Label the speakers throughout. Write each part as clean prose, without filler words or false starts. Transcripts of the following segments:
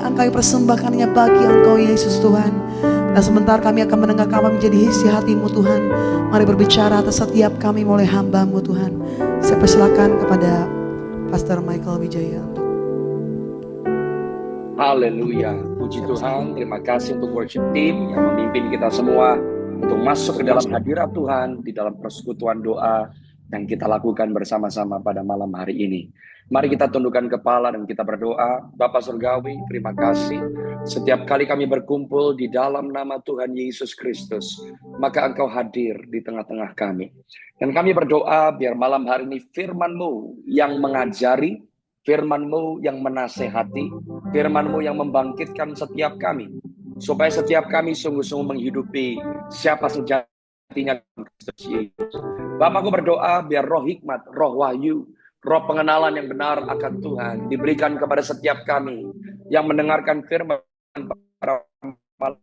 Speaker 1: akan kami persembahkannya bagi Engkau Yesus Tuhan. Dan sebentar kami akan mendengar kami menjadi isi hati-Mu Tuhan. Mari berbicara atas setiap kami mulai hamba-Mu Tuhan. Saya persilakan kepada Pastor Michael Wijaya untuk
Speaker 2: Haleluya, puji Tuhan. Terima kasih untuk worship team yang memimpin kita semua untuk masuk ke dalam hadirat Tuhan di dalam persekutuan doa yang kita lakukan bersama-sama pada malam hari ini. Mari kita tundukkan kepala dan kita berdoa. Bapa Surgawi, terima kasih. Setiap kali kami berkumpul di dalam nama Tuhan Yesus Kristus, maka Engkau hadir di tengah-tengah kami. Dan kami berdoa biar malam hari ini firman-Mu yang mengajari, firman-Mu yang menasehati, firman-Mu yang membangkitkan setiap kami, supaya setiap kami sungguh-sungguh menghidupi siapa sejatinya Kristus Yesus. Bapak, aku berdoa biar roh hikmat, roh wahyu, roh pengenalan yang benar akan Tuhan diberikan kepada setiap kami yang mendengarkan firman pada malam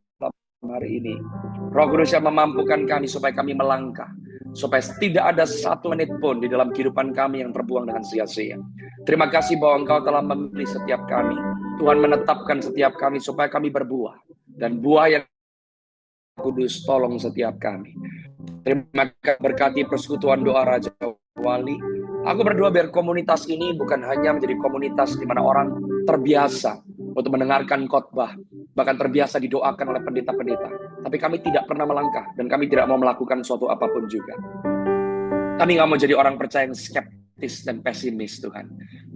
Speaker 2: hari ini. Roh Kudus yang memampukan kami supaya kami melangkah, supaya tidak ada satu menit pun di dalam kehidupan kami yang terbuang dengan sia-sia. Terima kasih bahwa Engkau telah memilih setiap kami. Tuhan menetapkan setiap kami supaya kami berbuah. Dan buah yang kudus tolong setiap kami. Terima kasih berkati persekutuan doa Raja Wali. Aku berdoa biar komunitas ini bukan hanya menjadi komunitas di mana orang terbiasa untuk mendengarkan khotbah, bahkan terbiasa didoakan oleh pendeta-pendeta. Tapi kami tidak pernah melangkah dan kami tidak mau melakukan suatu apapun juga. Kami nggak mau jadi orang percaya yang skeptis dan pesimis, Tuhan.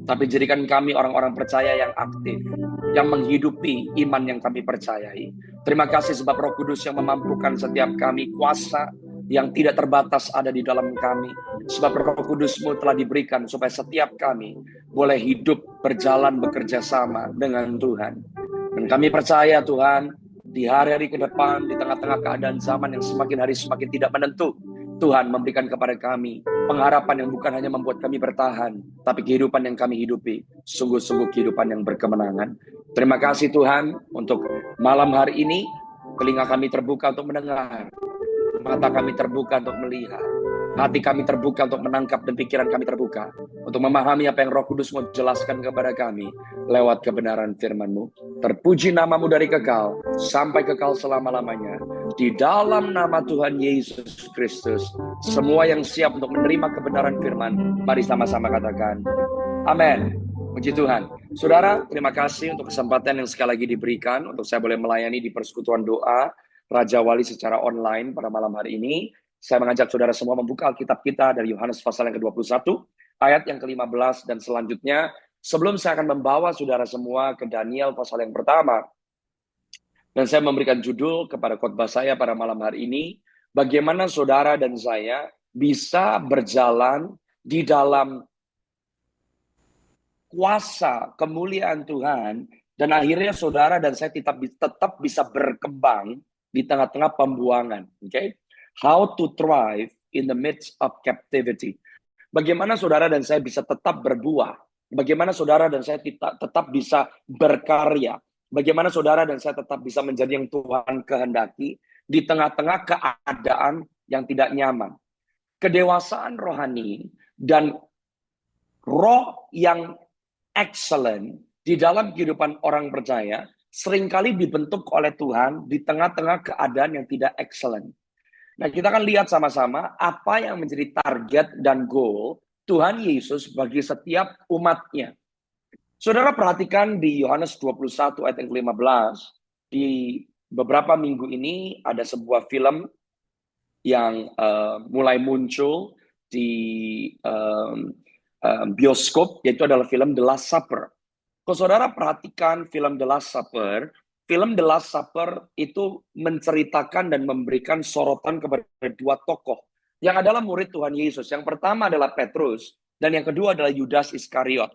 Speaker 2: Tapi jadikan kami orang-orang percaya yang aktif, yang menghidupi iman yang kami percayai. Terima kasih sebab Roh Kudus yang memampukan setiap kami, kuasa yang tidak terbatas ada di dalam kami. Sebab Roh Kudus-Mu telah diberikan supaya setiap kami boleh hidup, berjalan, bekerja sama dengan Tuhan. Dan kami percaya Tuhan, di hari-hari ke depan, di tengah-tengah keadaan zaman yang semakin hari semakin tidak menentu, Tuhan memberikan kepada kami pengharapan yang bukan hanya membuat kami bertahan, tapi kehidupan yang kami hidupi, sungguh-sungguh kehidupan yang berkemenangan. Terima kasih Tuhan untuk malam hari ini, telinga kami terbuka untuk mendengar, mata kami terbuka untuk melihat, hati kami terbuka untuk menangkap, dan pikiran kami terbuka untuk memahami apa yang Roh Kudus mau jelaskan kepada kami lewat kebenaran firman-Mu. Terpuji nama-Mu dari kekal sampai kekal selama-lamanya. Di dalam nama Tuhan Yesus Kristus, semua yang siap untuk menerima kebenaran firman, mari sama-sama katakan, amin. Puji Tuhan. Saudara, terima kasih untuk kesempatan yang sekali lagi diberikan untuk saya boleh melayani di persekutuan doa Raja Wali secara online pada malam hari ini. Saya mengajak saudara semua membuka Alkitab kita dari Yohanes pasal yang ke-21, ayat yang ke-15 dan selanjutnya. Sebelum saya akan membawa saudara semua ke Daniel pasal yang pertama, dan saya memberikan judul kepada khotbah saya pada malam hari ini, bagaimana saudara dan saya bisa berjalan di dalam kuasa kemuliaan Tuhan, dan akhirnya saudara dan saya tetap bisa berkembang di tengah-tengah pembuangan. Okay? How to thrive in the midst of captivity. Bagaimana saudara dan saya bisa tetap berbuah. Bagaimana saudara dan saya tetap bisa berkarya. Bagaimana saudara dan saya tetap bisa menjadi yang Tuhan kehendaki di tengah-tengah keadaan yang tidak nyaman. Kedewasaan rohani dan roh yang excellent di dalam kehidupan orang percaya seringkali dibentuk oleh Tuhan di tengah-tengah keadaan yang tidak excellent. Nah, kita akan lihat sama-sama apa yang menjadi target dan goal Tuhan Yesus bagi setiap umatnya. Saudara perhatikan di Yohanes 21 ayat yang ke-15, di beberapa minggu ini ada sebuah film yang mulai muncul di bioskop, yaitu adalah film The Last Supper. Kalau saudara perhatikan film The Last Supper, film The Last Supper itu menceritakan dan memberikan sorotan kepada dua tokoh yang adalah murid Tuhan Yesus. Yang pertama adalah Petrus, dan yang kedua adalah Yudas Iskariot.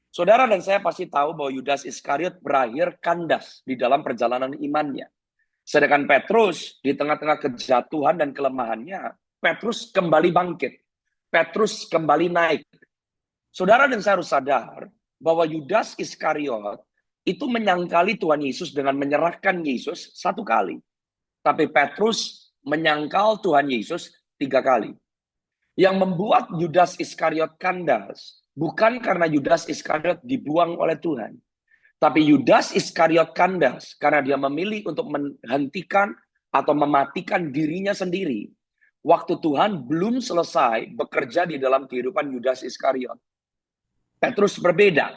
Speaker 2: Saudara dan saya pasti tahu bahwa Yudas Iskariot berakhir kandas di dalam perjalanan imannya. Sedangkan Petrus di tengah-tengah kejatuhan dan kelemahannya, Petrus kembali bangkit. Petrus kembali naik. Saudara dan saya harus sadar bahwa Yudas Iskariot itu menyangkali Tuhan Yesus dengan menyerahkan Yesus satu kali. Tapi Petrus menyangkal Tuhan Yesus 3 kali. Yang membuat Yudas Iskariot kandas bukan karena Yudas Iskariot dibuang oleh Tuhan, Tapi Yudas Iskariot kandas karena dia memilih untuk menghentikan atau mematikan dirinya sendiri. Waktu Tuhan belum selesai bekerja di dalam kehidupan Yudas Iskariot. Petrus berbeda.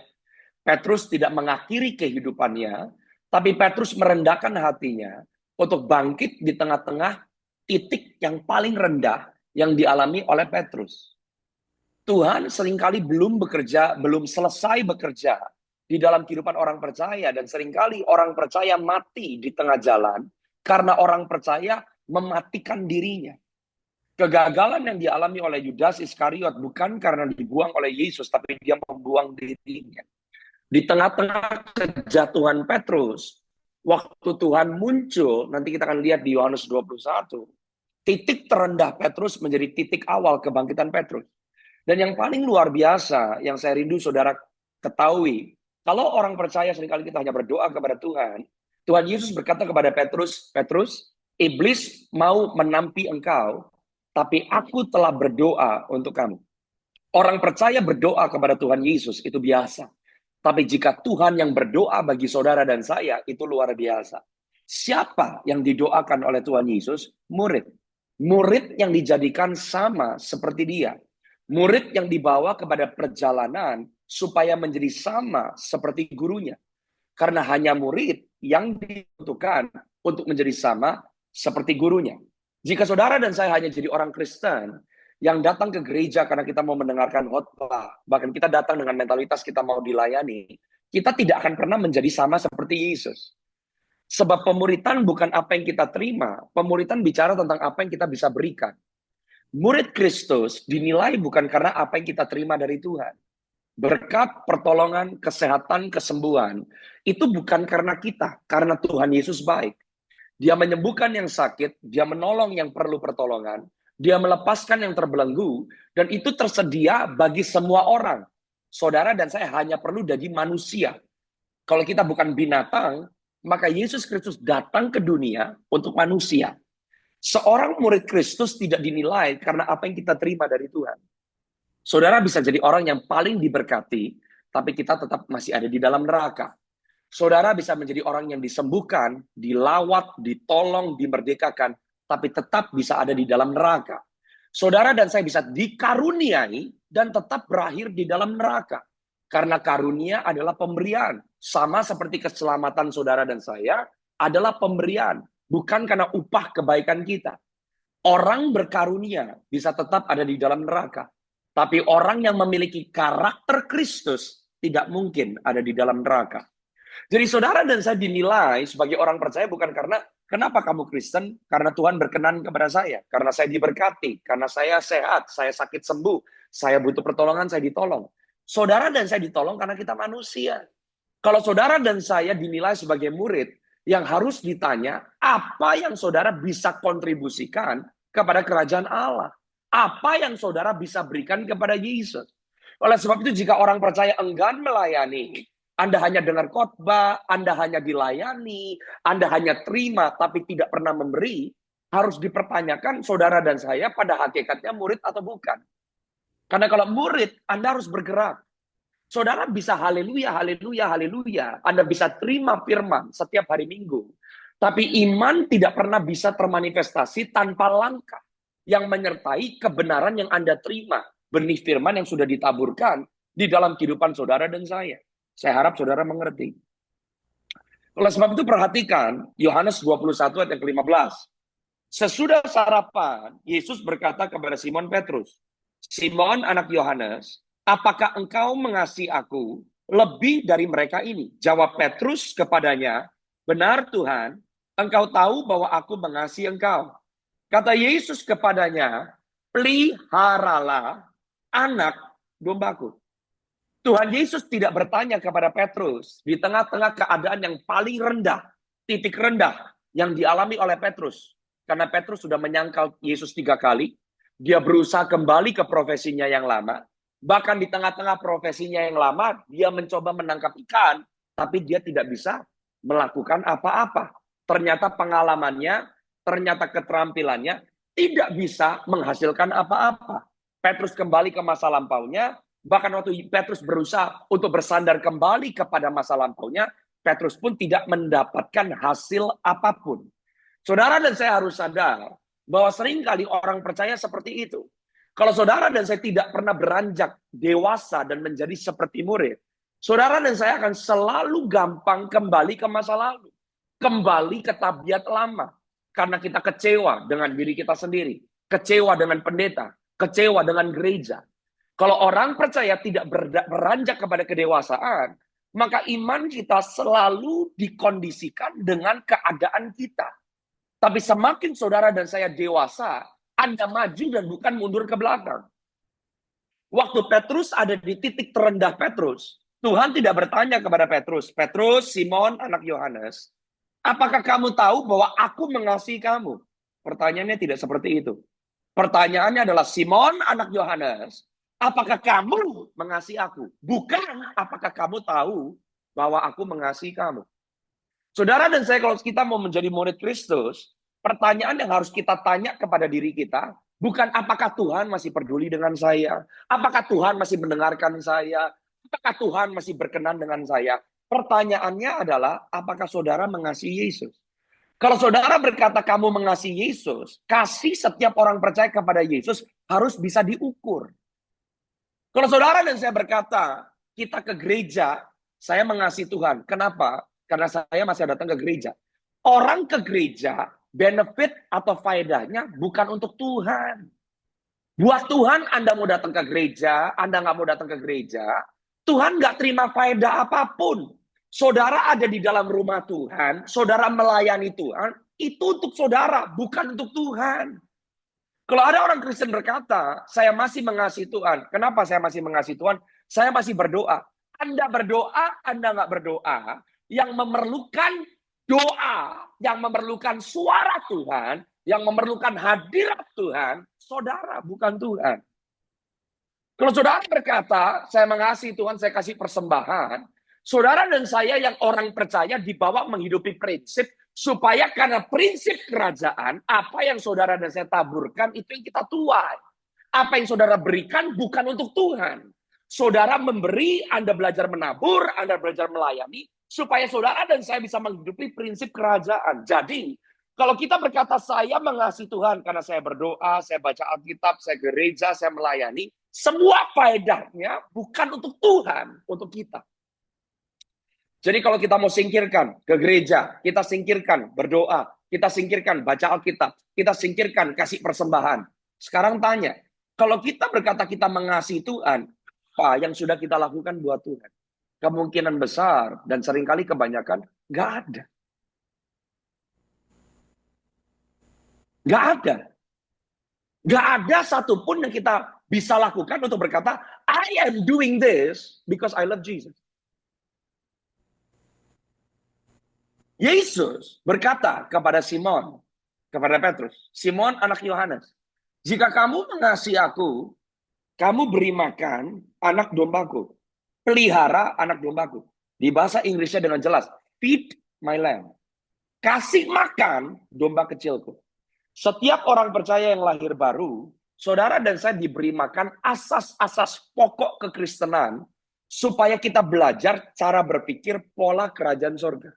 Speaker 2: Petrus tidak mengakhiri kehidupannya, tapi Petrus merendahkan hatinya untuk bangkit di tengah-tengah titik yang paling rendah yang dialami oleh Petrus. Tuhan seringkali belum selesai bekerja di dalam kehidupan orang percaya, dan seringkali orang percaya mati di tengah jalan karena orang percaya mematikan dirinya. Kegagalan yang dialami oleh Yudas Iskariot bukan karena dibuang oleh Yesus, tapi dia membuang dirinya. Di tengah-tengah kejatuhan Petrus, waktu Tuhan muncul, nanti kita akan lihat di Yohanes 21, titik terendah Petrus menjadi titik awal kebangkitan Petrus. Dan yang paling luar biasa, yang saya rindu saudara ketahui, kalau orang percaya seringkali kita hanya berdoa kepada Tuhan, Tuhan Yesus berkata kepada Petrus, Petrus, iblis mau menampi engkau, tapi aku telah berdoa untuk kamu. Orang percaya berdoa kepada Tuhan Yesus itu biasa. Tapi jika Tuhan yang berdoa bagi saudara dan saya, itu luar biasa. Siapa yang didoakan oleh Tuhan Yesus? Murid. Murid yang dijadikan sama seperti dia. Murid yang dibawa kepada perjalanan supaya menjadi sama seperti gurunya. Karena hanya murid yang dibutuhkan untuk menjadi sama seperti gurunya. Jika saudara dan saya hanya jadi orang Kristen yang datang ke gereja karena kita mau mendengarkan khotbah, bahkan kita datang dengan mentalitas kita mau dilayani, kita tidak akan pernah menjadi sama seperti Yesus. Sebab pemuritan bukan apa yang kita terima, pemuritan bicara tentang apa yang kita bisa berikan. Murid Kristus dinilai bukan karena apa yang kita terima dari Tuhan. Berkat, pertolongan, kesehatan, kesembuhan, itu bukan karena kita, karena Tuhan Yesus baik. Dia menyembuhkan yang sakit, dia menolong yang perlu pertolongan, dia melepaskan yang terbelenggu, dan itu tersedia bagi semua orang. Saudara dan saya hanya perlu jadi manusia. Kalau kita bukan binatang, maka Yesus Kristus datang ke dunia untuk manusia. Seorang murid Kristus tidak dinilai karena apa yang kita terima dari Tuhan. Saudara bisa jadi orang yang paling diberkati, tapi kita tetap masih ada di dalam neraka. Saudara bisa menjadi orang yang disembuhkan, dilawat, ditolong, dimerdekakan, tapi tetap bisa ada di dalam neraka. Saudara dan saya bisa dikaruniai dan tetap berakhir di dalam neraka. Karena karunia adalah pemberian. Sama seperti keselamatan saudara dan saya adalah pemberian. Bukan karena upah kebaikan kita. Orang berkarunia bisa tetap ada di dalam neraka. Tapi orang yang memiliki karakter Kristus tidak mungkin ada di dalam neraka. Jadi saudara dan saya dinilai sebagai orang percaya bukan karena kenapa kamu Kristen? Karena Tuhan berkenan kepada saya. Karena saya diberkati. Karena saya sehat. Saya sakit sembuh. Saya butuh pertolongan, saya ditolong. Saudara dan saya ditolong karena kita manusia. Kalau saudara dan saya dinilai sebagai murid, yang harus ditanya, apa yang saudara bisa kontribusikan kepada kerajaan Allah? Apa yang saudara bisa berikan kepada Yesus? Oleh sebab itu, jika orang percaya enggan melayani, Anda hanya dengar khotbah, Anda hanya dilayani, Anda hanya terima tapi tidak pernah memberi, harus dipertanyakan saudara dan saya pada hakikatnya murid atau bukan. Karena kalau murid, Anda harus bergerak. Saudara bisa haleluya, haleluya, haleluya. Anda bisa terima firman setiap hari Minggu. Tapi iman tidak pernah bisa termanifestasi tanpa langkah yang menyertai kebenaran yang Anda terima. Benih firman yang sudah ditaburkan di dalam kehidupan saudara dan saya. Saya harap saudara mengerti. Oleh sebab itu perhatikan Yohanes 21 ayat yang ke-15. Sesudah sarapan, Yesus berkata kepada Simon Petrus, Simon anak Yohanes, apakah engkau mengasihi aku lebih dari mereka ini? Jawab Petrus kepadanya, benar Tuhan, engkau tahu bahwa aku mengasihi engkau. Kata Yesus kepadanya, peliharalah anak dombaku. Tuhan Yesus tidak bertanya kepada Petrus di tengah-tengah keadaan yang paling rendah, titik rendah yang dialami oleh Petrus. Karena Petrus sudah menyangkal Yesus 3 kali, dia berusaha kembali ke profesinya yang lama. Bahkan di tengah-tengah profesinya yang lama, dia mencoba menangkap ikan, tapi dia tidak bisa melakukan apa-apa. Ternyata pengalamannya, ternyata keterampilannya tidak bisa menghasilkan apa-apa. Petrus kembali ke masa lampaunya, Bahkan waktu Petrus berusaha untuk bersandar kembali kepada masa lampaunya, Petrus pun tidak mendapatkan hasil apapun. Saudara dan saya harus sadar bahwa seringkali orang percaya seperti itu. Kalau saudara dan saya tidak pernah beranjak dewasa dan menjadi seperti murid, saudara dan saya akan selalu gampang kembali ke masa lalu. Kembali ke tabiat lama. Karena kita kecewa dengan diri kita sendiri. Kecewa dengan pendeta. Kecewa dengan gereja. Kalau orang percaya tidak beranjak kepada kedewasaan, maka iman kita selalu dikondisikan dengan keadaan kita. Tapi semakin saudara dan saya dewasa, Anda maju dan bukan mundur ke belakang. Waktu Petrus ada di titik terendah Petrus, Tuhan tidak bertanya kepada Petrus, Petrus, Simon, anak Yohanes, apakah kamu tahu bahwa aku mengasihi kamu? Pertanyaannya tidak seperti itu. Pertanyaannya adalah, Simon, anak Yohanes, apakah kamu mengasihi aku? Bukan apakah kamu tahu bahwa aku mengasihi kamu. Saudara dan saya, kalau kita mau menjadi murid Kristus, pertanyaan yang harus kita tanya kepada diri kita, bukan apakah Tuhan masih peduli dengan saya, apakah Tuhan masih mendengarkan saya, apakah Tuhan masih berkenan dengan saya. Pertanyaannya adalah, apakah saudara mengasihi Yesus? Kalau saudara berkata kamu mengasihi Yesus, kasih setiap orang percaya kepada Yesus harus bisa diukur. Kalau saudara dan saya berkata, kita ke gereja, saya mengasihi Tuhan. Kenapa? Karena saya masih datang ke gereja. Orang ke gereja, benefit atau faedahnya bukan untuk Tuhan. Buat Tuhan, Anda mau datang ke gereja, Anda nggak mau datang ke gereja, Tuhan nggak terima faedah apapun. Saudara ada di dalam rumah Tuhan, saudara melayani Tuhan, itu untuk saudara, bukan untuk Tuhan. Kalau ada orang Kristen berkata, saya masih mengasihi Tuhan. Kenapa saya masih mengasihi Tuhan? Saya masih berdoa. Anda berdoa, Anda nggak berdoa, yang memerlukan doa, yang memerlukan suara Tuhan, yang memerlukan hadirat Tuhan, saudara, bukan Tuhan. Kalau saudara berkata, saya mengasihi Tuhan, saya kasih persembahan, saudara dan saya yang orang percaya dibawa menghidupi prinsip, supaya karena prinsip kerajaan, apa yang saudara dan saya taburkan, itu yang kita tuai. Apa yang saudara berikan bukan untuk Tuhan. Saudara memberi, Anda belajar menabur, Anda belajar melayani, supaya saudara dan saya bisa menghidupi prinsip kerajaan. Jadi, kalau kita berkata saya mengasihi Tuhan karena saya berdoa, saya baca Alkitab, saya gereja, saya melayani, semua faedahnya bukan untuk Tuhan, untuk kita. Jadi kalau kita mau singkirkan ke gereja, kita singkirkan berdoa, kita singkirkan baca Alkitab, kita singkirkan kasih persembahan. Sekarang tanya, kalau kita berkata kita mengasihi Tuhan, apa yang sudah kita lakukan buat Tuhan? Kemungkinan besar dan seringkali kebanyakan nggak ada. Nggak ada. Nggak ada satupun yang kita bisa lakukan untuk berkata, I am doing this because I love Jesus. Yesus berkata kepada Simon, kepada Petrus, Simon anak Yohanes, jika kamu mengasihi aku, kamu beri makan anak dombaku, pelihara anak dombaku. Di bahasa Inggrisnya dengan jelas, feed my lamb. Kasih makan domba kecilku. Setiap orang percaya yang lahir baru, saudara dan saya diberi makan asas-asas pokok kekristenan, supaya kita belajar cara berpikir pola kerajaan surga.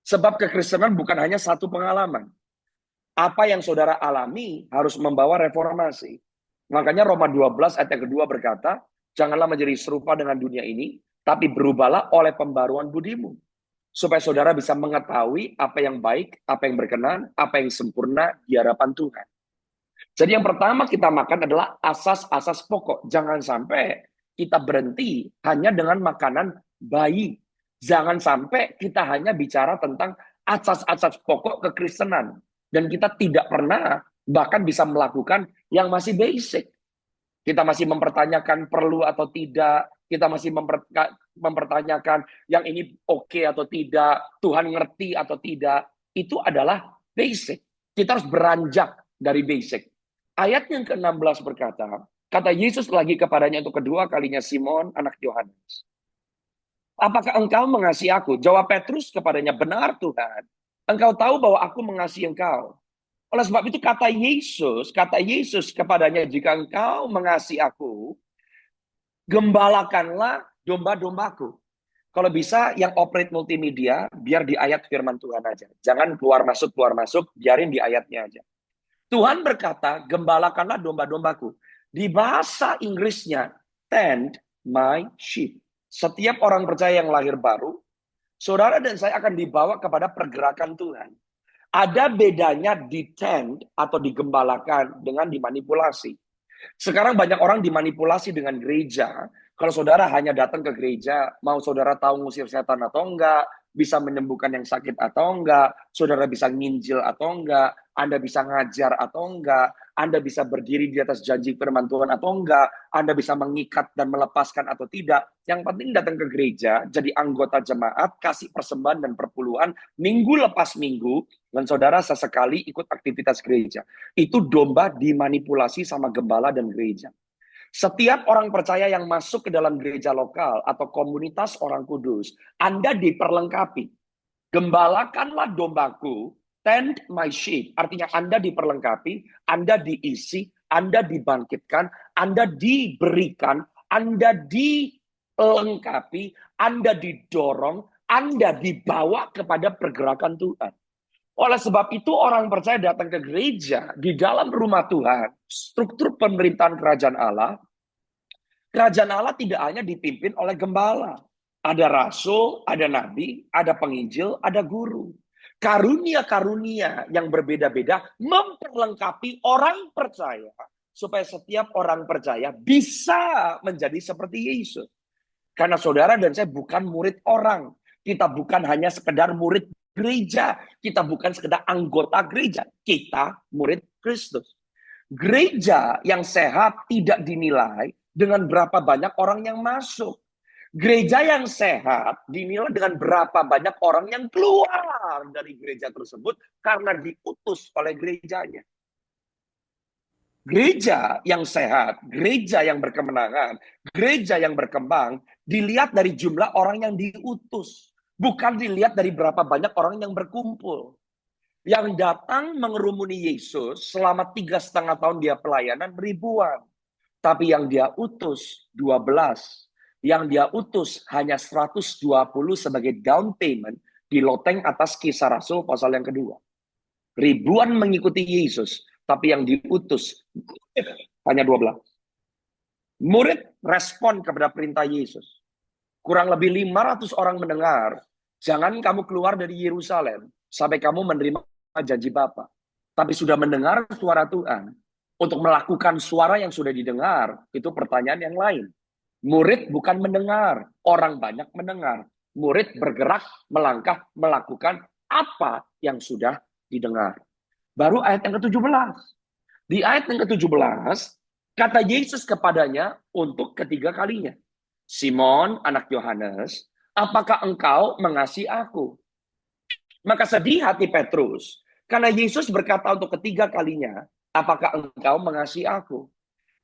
Speaker 2: Sebab kekristenan bukan hanya satu pengalaman. Apa yang saudara alami harus membawa reformasi. Makanya Roma 12 ayat yang kedua berkata, janganlah menjadi serupa dengan dunia ini, tapi berubahlah oleh pembaruan budimu. Supaya saudara bisa mengetahui apa yang baik, apa yang berkenan, apa yang sempurna di hadapan Tuhan. Jadi yang pertama kita makan adalah asas-asas pokok. Jangan sampai kita berhenti hanya dengan makanan bayi. Jangan sampai kita hanya bicara tentang asas-asas pokok kekristenan. Dan kita tidak pernah bahkan bisa melakukan yang masih basic. Kita masih mempertanyakan perlu atau tidak. Kita masih mempertanyakan yang ini oke atau tidak. Tuhan ngerti atau tidak. Itu adalah basic. Kita harus beranjak dari basic. Ayat yang ke-16 berkata, kata Yesus lagi kepadanya untuk kedua kalinya, Simon anak Yohanes, apakah engkau mengasihi aku? Jawab Petrus kepadanya, benar Tuhan. Engkau tahu bahwa aku mengasihi engkau. Oleh sebab itu kata Yesus kepadanya, jika engkau mengasihi aku, Gembalakanlah domba-dombaku. Kalau bisa yang operate multimedia, biar di ayat firman Tuhan aja. Jangan keluar masuk, biarin di ayatnya aja. Tuhan berkata, gembalakanlah domba-dombaku. Di bahasa Inggrisnya, tend my sheep. Setiap orang percaya yang lahir baru, saudara dan saya akan dibawa kepada pergerakan Tuhan. Ada bedanya di tend atau digembalakan dengan dimanipulasi. Sekarang banyak orang dimanipulasi dengan gereja. Kalau saudara hanya datang ke gereja, mau saudara tahu ngusir setan atau enggak, bisa menyembuhkan yang sakit atau enggak, saudara bisa nginjil atau enggak, Anda bisa ngajar atau enggak, Anda bisa berdiri di atas janji firman Tuhan atau enggak, Anda bisa mengikat dan melepaskan atau tidak. Yang penting datang ke gereja, jadi anggota jemaat, kasih persembahan dan perpuluhan, minggu lepas minggu, dan saudara sesekali ikut aktivitas gereja. Itu domba dimanipulasi sama gembala dan gereja. Setiap orang percaya yang masuk ke dalam gereja lokal atau komunitas orang kudus, Anda diperlengkapi. Gembalakanlah dombaku, tend my sheep. Artinya Anda diperlengkapi, Anda diisi, Anda dibangkitkan, Anda diberikan, Anda dilengkapi, Anda didorong, Anda dibawa kepada pergerakan Tuhan. Oleh sebab itu orang percaya datang ke gereja di dalam rumah Tuhan, struktur pemerintahan kerajaan Allah tidak hanya dipimpin oleh gembala. Ada rasul, ada nabi, ada penginjil, ada guru. Karunia-karunia yang berbeda-beda memperlengkapi orang percaya supaya setiap orang percaya bisa menjadi seperti Yesus. Karena saudara dan saya bukan murid orang. Kita bukan hanya sekedar murid gereja. Kita bukan sekedar anggota gereja. Kita murid Kristus. Gereja yang sehat tidak dinilai dengan berapa banyak orang yang masuk. Gereja yang sehat dinilai dengan berapa banyak orang yang keluar dari gereja tersebut karena diutus oleh gerejanya. Gereja yang sehat, gereja yang berkemenangan, gereja yang berkembang, dilihat dari jumlah orang yang diutus. Bukan dilihat dari berapa banyak orang yang berkumpul. Yang datang mengerumuni Yesus selama 3,5 tahun dia pelayanan ribuan. Tapi yang dia utus 12. Yang dia utus hanya 120 sebagai down payment di loteng atas Kisah Rasul pasal yang kedua. Ribuan mengikuti Yesus, tapi yang diutus hanya 12. Murid respon kepada perintah Yesus. Kurang lebih 500 orang mendengar, jangan kamu keluar dari Yerusalem sampai kamu menerima janji Bapa. Tapi sudah mendengar suara Tuhan. Untuk melakukan suara yang sudah didengar, itu pertanyaan yang lain. Murid bukan mendengar, orang banyak mendengar. Murid bergerak, melangkah, melakukan apa yang sudah didengar. Baru ayat yang ke-17. Di ayat yang ke-17, kata Yesus kepadanya untuk ketiga kalinya. Simon, anak Yohanes, apakah engkau mengasihi aku? Maka sedih hati Petrus, karena Yesus berkata untuk ketiga kalinya, apakah engkau mengasihi aku?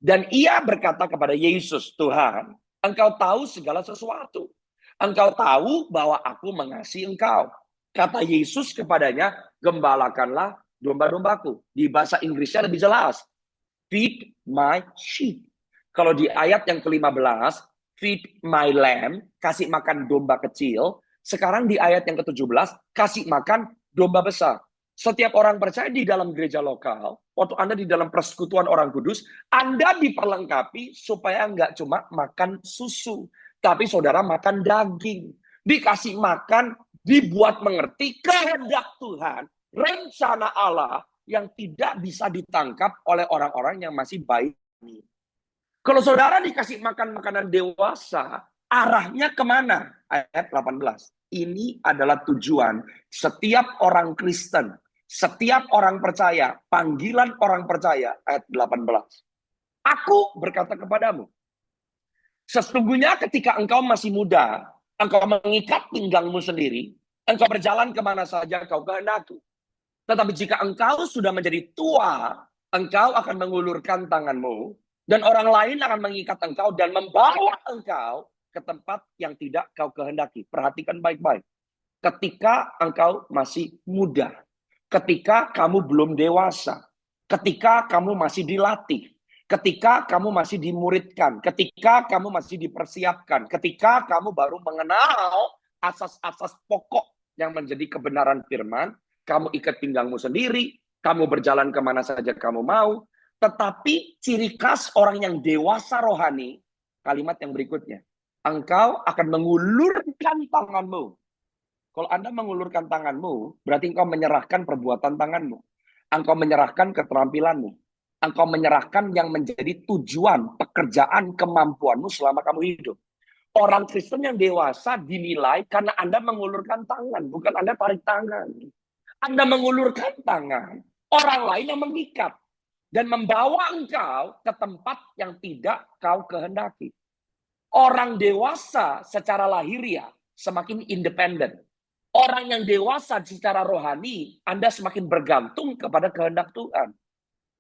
Speaker 2: Dan ia berkata kepada Yesus, Tuhan, engkau tahu segala sesuatu. Engkau tahu bahwa aku mengasihi engkau. Kata Yesus kepadanya, gembalakanlah domba-dombaku. Di bahasa Inggrisnya lebih jelas. Feed my sheep. Kalau di ayat yang ke-15, feed my lamb, kasih makan domba kecil. Sekarang di ayat yang ke-17, kasih makan domba besar. Setiap orang percaya di dalam gereja lokal, waktu Anda di dalam persekutuan orang kudus, Anda diperlengkapi supaya nggak cuma makan susu, tapi saudara makan daging. Dikasih makan, dibuat mengerti kehendak Tuhan, rencana Allah yang tidak bisa ditangkap oleh orang-orang yang masih baik. Kalau saudara dikasih makan makanan dewasa, arahnya kemana? Ayat 18. Ini adalah tujuan setiap orang Kristen, setiap orang percaya, panggilan orang percaya, ayat 18. Aku berkata kepadamu, sesungguhnya ketika engkau masih muda, engkau mengikat pinggangmu sendiri, engkau berjalan kemana saja engkau kehendaki. Tetapi jika engkau sudah menjadi tua, engkau akan mengulurkan tanganmu, dan orang lain akan mengikat engkau dan membawa engkau ke tempat yang tidak kau kehendaki. Perhatikan baik-baik. Ketika engkau masih muda, ketika kamu belum dewasa, ketika kamu masih dilatih, Ketika kamu masih dimuridkan, ketika kamu masih dipersiapkan, ketika kamu baru mengenal asas-asas pokok yang menjadi kebenaran firman, kamu ikat pinggangmu sendiri, kamu berjalan kemana saja kamu mau. Tetapi ciri khas orang yang dewasa rohani, kalimat yang berikutnya, engkau akan mengulurkan tanganmu. Kalau Anda mengulurkan tanganmu, berarti engkau menyerahkan perbuatan tanganmu. Engkau menyerahkan keterampilanmu. Engkau menyerahkan yang menjadi tujuan, pekerjaan, kemampuanmu selama kamu hidup. Orang Kristen yang dewasa dinilai karena Anda mengulurkan tangan, bukan Anda tarik tangan. Anda mengulurkan tangan, orang lain yang mengikat dan membawa engkau ke tempat yang tidak kau kehendaki. Orang dewasa secara lahiriah semakin independen. Orang yang dewasa secara rohani, Anda semakin bergantung kepada kehendak Tuhan.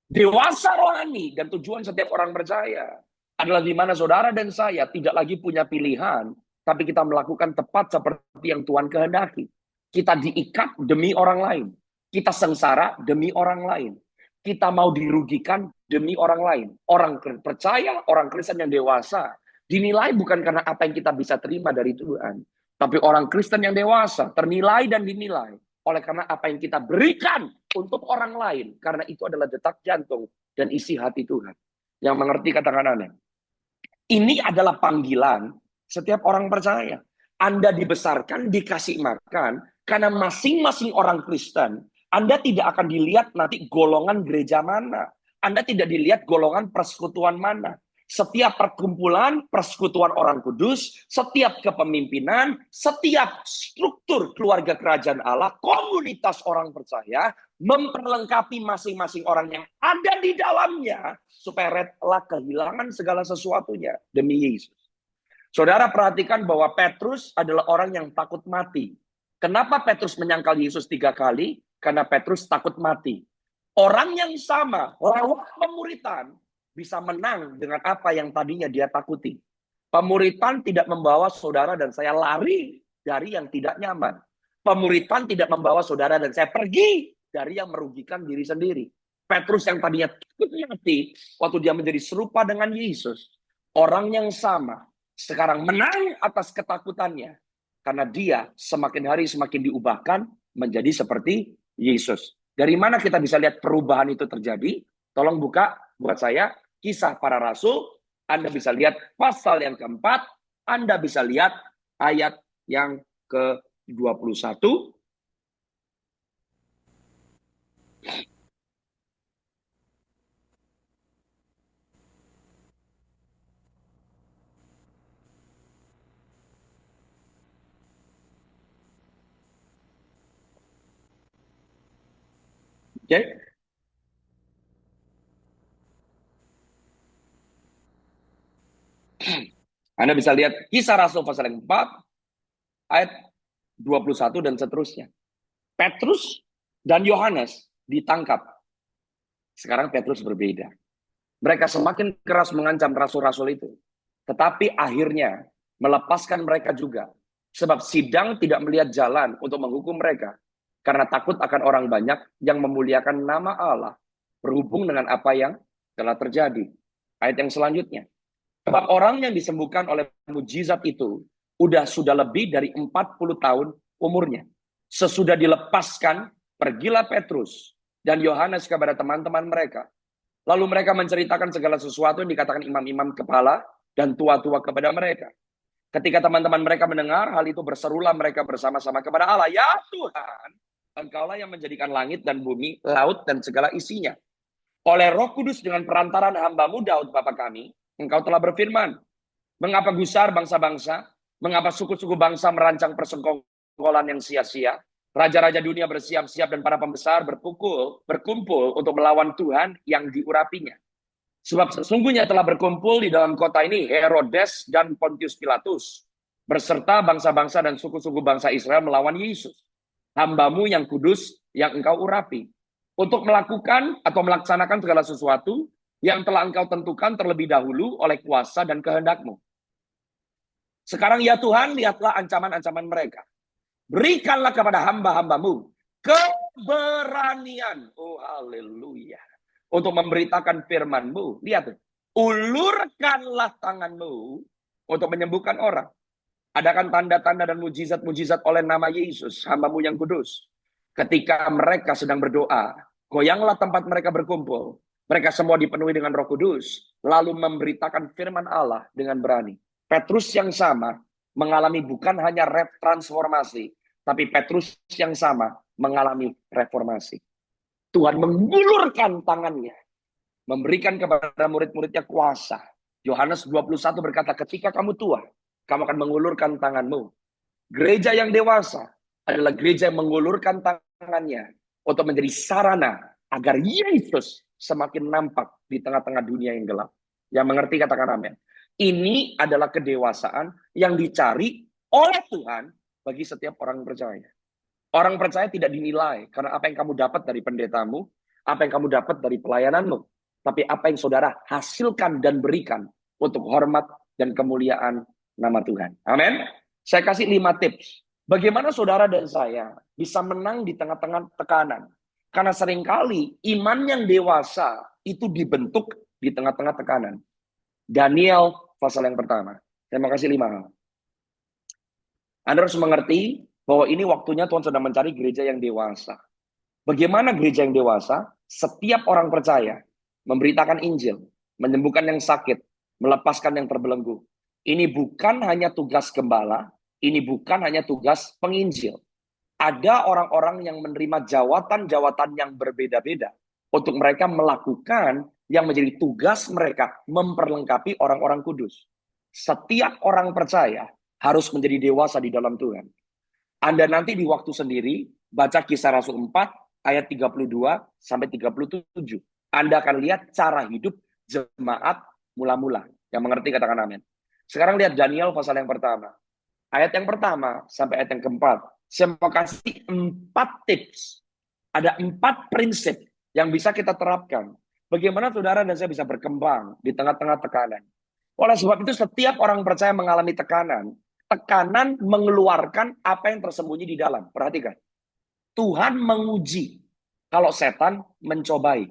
Speaker 2: Dewasa rohani dan tujuan setiap orang percaya adalah di mana saudara dan saya tidak lagi punya pilihan, tapi kita melakukan tepat seperti yang Tuhan kehendaki. Kita diikat demi orang lain. Kita sengsara demi orang lain. Kita mau dirugikan demi orang lain. Orang percaya, orang Kristen yang dewasa, dinilai bukan karena apa yang kita bisa terima dari Tuhan. Tapi orang Kristen yang dewasa ternilai dan dinilai oleh karena apa yang kita berikan untuk orang lain. Karena itu adalah detak jantung dan isi hati Tuhan. Yang mengerti katakan amin. Ini adalah panggilan setiap orang percaya. Anda dibesarkan, dikasih makan, karena masing-masing orang Kristen, Anda tidak akan dilihat nanti golongan gereja mana. Anda tidak dilihat golongan persekutuan mana. Setiap perkumpulan, persekutuan orang kudus, setiap kepemimpinan, setiap struktur keluarga kerajaan Allah, komunitas orang percaya, memperlengkapi masing-masing orang yang ada di dalamnya, supaya rela kehilangan segala sesuatunya demi Yesus. Saudara perhatikan bahwa Petrus adalah orang yang takut mati. Kenapa Petrus menyangkal Yesus 3 kali? Karena Petrus takut mati. Orang yang sama, lewat pemuritan, bisa menang dengan apa yang tadinya dia takuti. Pemuritan tidak membawa saudara dan saya lari dari yang tidak nyaman. Pemuritan tidak membawa saudara dan saya pergi dari yang merugikan diri sendiri. Petrus yang tadinya takut mati, waktu dia menjadi serupa dengan Yesus, orang yang sama, sekarang menang atas ketakutannya. Karena dia semakin hari semakin diubahkan menjadi seperti Yesus. Dari mana kita bisa lihat perubahan itu terjadi? Tolong buka buat saya Kisah Para Rasul, Anda bisa lihat pasal yang keempat, Anda bisa lihat ayat yang ke-21. Oke. Anda bisa lihat Kisah Rasul pasal yang 4, ayat 21 dan seterusnya. Petrus dan Yohanes ditangkap. Sekarang Petrus berbeda. Mereka semakin keras mengancam rasul-rasul itu. Tetapi akhirnya melepaskan mereka juga. Sebab sidang tidak melihat jalan untuk menghukum mereka. Karena takut akan orang banyak yang memuliakan nama Allah. Berhubung dengan apa yang telah terjadi. Ayat yang selanjutnya. Sebab orang yang disembuhkan oleh mujizat itu sudah lebih dari 40 tahun umurnya. Sesudah dilepaskan, pergilah Petrus dan Yohanes kepada teman-teman mereka. Lalu mereka menceritakan segala sesuatu yang dikatakan imam-imam kepala dan tua-tua kepada mereka. Ketika teman-teman mereka mendengar hal itu, berserulah mereka bersama-sama kepada Allah. Ya Tuhan, Engkaulah yang menjadikan langit dan bumi, laut dan segala isinya. Oleh Roh Kudus dengan perantaran hamba-Mu Daud Bapa kami, Engkau telah berfirman, mengapa gusar bangsa-bangsa, mengapa suku-suku bangsa merancang persekongkolan yang sia-sia, raja-raja dunia bersiap-siap dan para pembesar berkumpul untuk melawan Tuhan yang diurapinya. Sebab sesungguhnya telah berkumpul di dalam kota ini Herodes dan Pontius Pilatus, berserta bangsa-bangsa dan suku-suku bangsa Israel melawan Yesus, hamba-Mu yang kudus yang Engkau urapi, untuk melakukan atau melaksanakan segala sesuatu yang telah Engkau tentukan terlebih dahulu oleh kuasa dan kehendak-Mu. Sekarang ya Tuhan, lihatlah ancaman-ancaman mereka. Berikanlah kepada hamba-hamba-Mu keberanian. Oh haleluya. untuk memberitakan firman-Mu. Lihat tuh. Ulurkanlah tangan-Mu untuk menyembuhkan orang. Adakan tanda-tanda dan mujizat-mujizat oleh nama Yesus, hamba-Mu yang kudus. Ketika mereka sedang berdoa, goyanglah tempat mereka berkumpul. Mereka semua dipenuhi dengan Roh Kudus, lalu memberitakan firman Allah dengan berani. Petrus yang sama mengalami bukan hanya transformasi, tapi Petrus yang sama mengalami reformasi. Tuhan mengulurkan tangannya, memberikan kepada murid-muridnya kuasa. Yohanes 21 berkata, ketika kamu tua, kamu akan mengulurkan tanganmu. Gereja yang dewasa adalah gereja yang mengulurkan tangannya untuk menjadi sarana agar Yesus semakin nampak di tengah-tengah dunia yang gelap. Yang mengerti katakan amin. Ini adalah kedewasaan yang dicari oleh Tuhan bagi setiap orang percaya. Orang percaya tidak dinilai karena apa yang kamu dapat dari pendetamu, apa yang kamu dapat dari pelayananmu, tapi apa yang saudara hasilkan dan berikan untuk hormat dan kemuliaan nama Tuhan. Amin. Saya kasih 5 tips. Bagaimana saudara dan saya bisa menang di tengah-tengah tekanan. Karena seringkali iman yang dewasa itu dibentuk di tengah-tengah tekanan. Daniel pasal yang pertama. Saya mau kasih 5 hal. Anda harus mengerti bahwa ini waktunya Tuhan sedang mencari gereja yang dewasa. Bagaimana gereja yang dewasa? Setiap orang percaya memberitakan Injil, menyembuhkan yang sakit, melepaskan yang terbelenggu. Ini bukan hanya tugas gembala, ini bukan hanya tugas penginjil. Ada orang-orang yang menerima jawatan-jawatan yang berbeda-beda untuk mereka melakukan yang menjadi tugas mereka memperlengkapi orang-orang kudus. Setiap orang percaya harus menjadi dewasa di dalam Tuhan. Anda nanti di waktu sendiri baca Kisah Rasul 4 ayat 32 sampai 37. Anda akan lihat cara hidup jemaat mula-mula. Yang mengerti katakan amin. Sekarang lihat Daniel pasal yang pertama. Ayat yang pertama sampai ayat yang keempat. Saya mau kasih 4 tips. Ada 4 prinsip yang bisa kita terapkan. Bagaimana saudara dan saya bisa berkembang di tengah-tengah tekanan. Oleh sebab itu setiap orang percaya mengalami tekanan. Tekanan mengeluarkan apa yang tersembunyi di dalam. Perhatikan. Tuhan menguji kalau setan mencobai.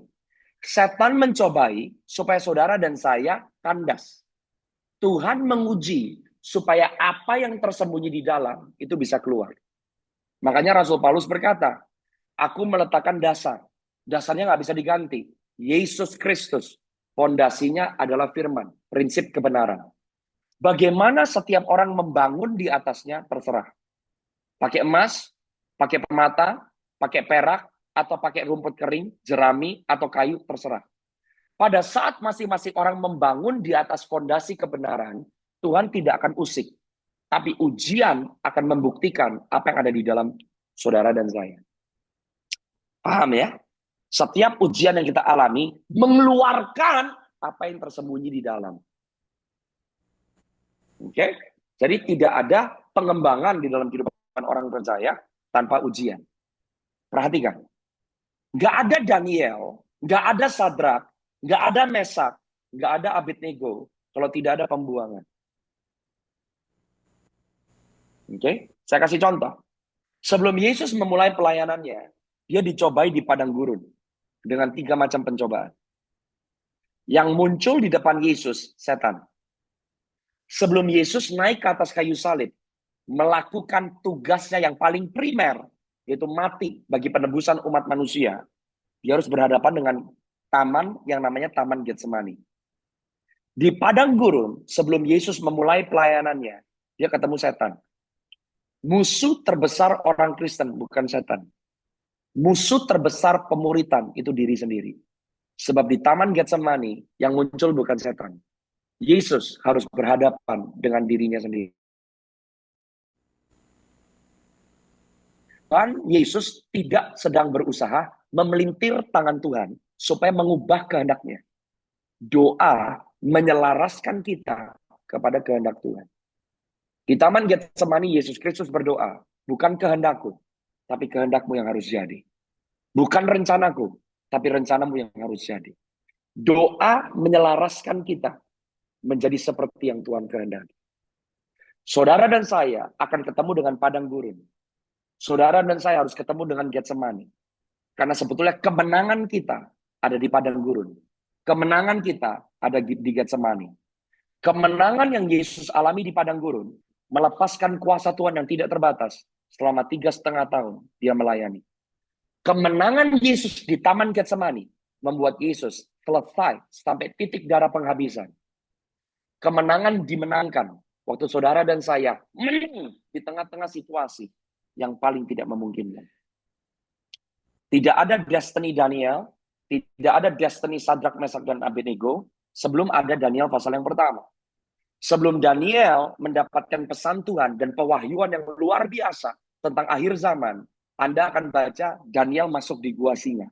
Speaker 2: Setan mencobai supaya saudara dan saya kandas. Tuhan menguji supaya apa yang tersembunyi di dalam itu bisa keluar. Makanya Rasul Paulus berkata, aku meletakkan dasar. Dasarnya nggak bisa diganti. Yesus Kristus. Fondasinya adalah firman. Prinsip kebenaran. Bagaimana setiap orang membangun di atasnya terserah. Pakai emas, pakai permata, pakai perak, atau pakai rumput kering, jerami, atau kayu, terserah. Pada saat masing-masing orang membangun di atas fondasi kebenaran, Tuhan tidak akan usik. Tapi ujian akan membuktikan apa yang ada di dalam saudara dan saya. Paham ya? Setiap ujian yang kita alami mengeluarkan apa yang tersembunyi di dalam. Oke? Jadi tidak ada pengembangan di dalam kehidupan orang percaya tanpa ujian. Perhatikan. Nggak ada Daniel, nggak ada Sadrak, nggak ada Mesak, nggak ada Abednego kalau tidak ada pembuangan. Oke? Saya kasih contoh. Sebelum Yesus memulai pelayanannya, dia dicobai di padang gurun dengan 3 macam pencobaan. Yang muncul di depan Yesus, setan. Sebelum Yesus naik ke atas kayu salib, melakukan tugasnya yang paling primer, yaitu mati bagi penebusan umat manusia, dia harus berhadapan dengan taman yang namanya Taman Getsemani. Di padang gurun, sebelum Yesus memulai pelayanannya, dia ketemu setan. Musuh terbesar orang Kristen bukan setan. Musuh terbesar pemuritan itu diri sendiri. Sebab di Taman Getsemani yang muncul bukan setan. Yesus harus berhadapan dengan dirinya sendiri. Dan Yesus tidak sedang berusaha memelintir tangan Tuhan supaya mengubah kehendaknya. Doa menyelaraskan kita kepada kehendak Tuhan. Di Taman Getsemani Yesus Kristus berdoa, bukan kehendakku, tapi kehendakmu yang harus jadi. Bukan rencanaku, tapi rencanamu yang harus jadi. Doa menyelaraskan kita menjadi seperti yang Tuhan kehendaki. Saudara dan saya akan ketemu dengan padang gurun. Saudara dan saya harus ketemu dengan Getsemani. Karena sebetulnya kemenangan kita ada di padang gurun. Kemenangan kita ada di Getsemani. Kemenangan yang Yesus alami di padang gurun melepaskan kuasa Tuhan yang tidak terbatas selama 3,5 tahun dia melayani. Kemenangan Yesus di Taman Getsemani membuat Yesus selesai sampai titik darah penghabisan. Kemenangan dimenangkan waktu saudara dan saya menang di tengah-tengah situasi yang paling tidak memungkinkan. Tidak ada destiny Daniel, tidak ada destiny Sadrak, Mesak, dan Abednego sebelum ada Daniel pasal yang pertama. Sebelum Daniel mendapatkan pesan Tuhan dan pewahyuan yang luar biasa tentang akhir zaman, Anda akan baca Daniel masuk di gua singa.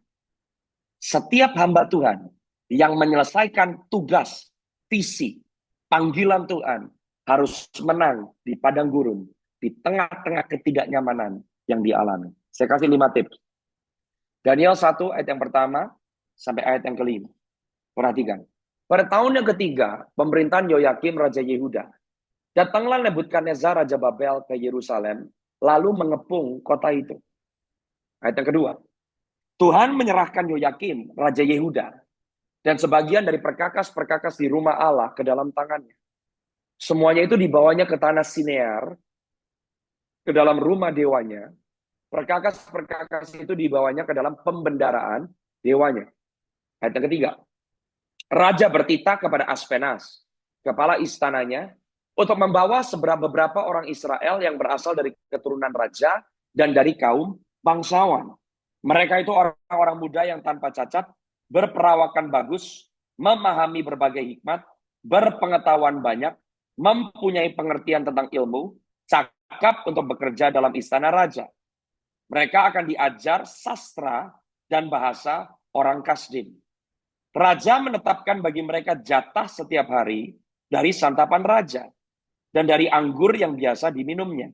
Speaker 2: Setiap hamba Tuhan yang menyelesaikan tugas, visi, panggilan Tuhan harus menang di padang gurun, di tengah-tengah ketidaknyamanan yang dialami. Saya kasih 5 tips. Daniel 1 ayat yang pertama sampai ayat yang kelima. Perhatikan. Pada tahun yang ketiga, pemerintahan Yoyakim Raja Yehuda, datanglah Nebukadnezar Raja Babel ke Yerusalem, lalu mengepung kota itu. Ayat yang kedua, Tuhan menyerahkan Yoyakim Raja Yehuda dan sebagian dari perkakas-perkakas di rumah Allah ke dalam tangannya. Semuanya itu dibawanya ke tanah Sinear, ke dalam rumah dewanya. Perkakas-perkakas itu dibawanya ke dalam pembendaraan dewanya. Ayat yang ketiga, Raja bertitah kepada Aspenas, kepala istananya, untuk membawa beberapa orang Israel yang berasal dari keturunan raja dan dari kaum bangsawan. Mereka itu orang-orang muda yang tanpa cacat, berperawakan bagus, memahami berbagai hikmat, berpengetahuan banyak, mempunyai pengertian tentang ilmu, cakap untuk bekerja dalam istana raja. Mereka akan diajar sastra dan bahasa orang Kasdim. Raja menetapkan bagi mereka jatah setiap hari dari santapan raja dan dari anggur yang biasa diminumnya.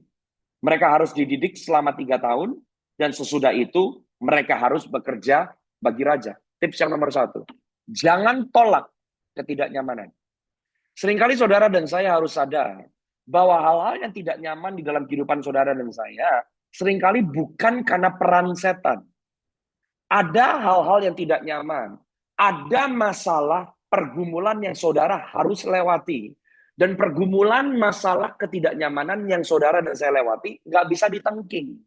Speaker 2: Mereka harus dididik selama 3 tahun dan sesudah itu mereka harus bekerja bagi raja. Tips yang nomor 1, jangan tolak ketidaknyamanan. Seringkali saudara dan saya harus sadar bahwa hal-hal yang tidak nyaman di dalam kehidupan saudara dan saya seringkali bukan karena peran setan. Ada hal-hal yang tidak nyaman. Ada masalah pergumulan yang saudara harus lewati. Dan pergumulan masalah ketidaknyamanan yang saudara dan saya lewati nggak bisa ditengking.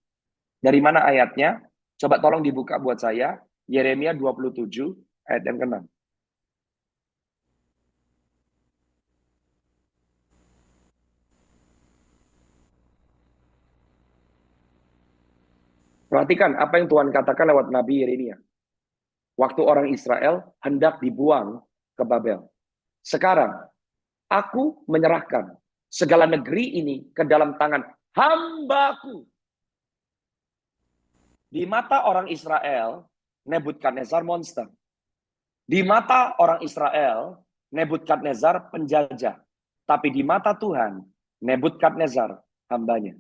Speaker 2: Dari mana ayatnya? Coba tolong dibuka buat saya. Yeremia 27 ayat yang ke-6. Perhatikan apa yang Tuhan katakan lewat Nabi Yeremia. Waktu orang Israel hendak dibuang ke Babel. Sekarang, aku menyerahkan segala negeri ini ke dalam tangan hambaku. Di mata orang Israel, Nebukadnezar monster. Di mata orang Israel, Nebukadnezar penjajah. Tapi di mata Tuhan, Nebukadnezar hambanya.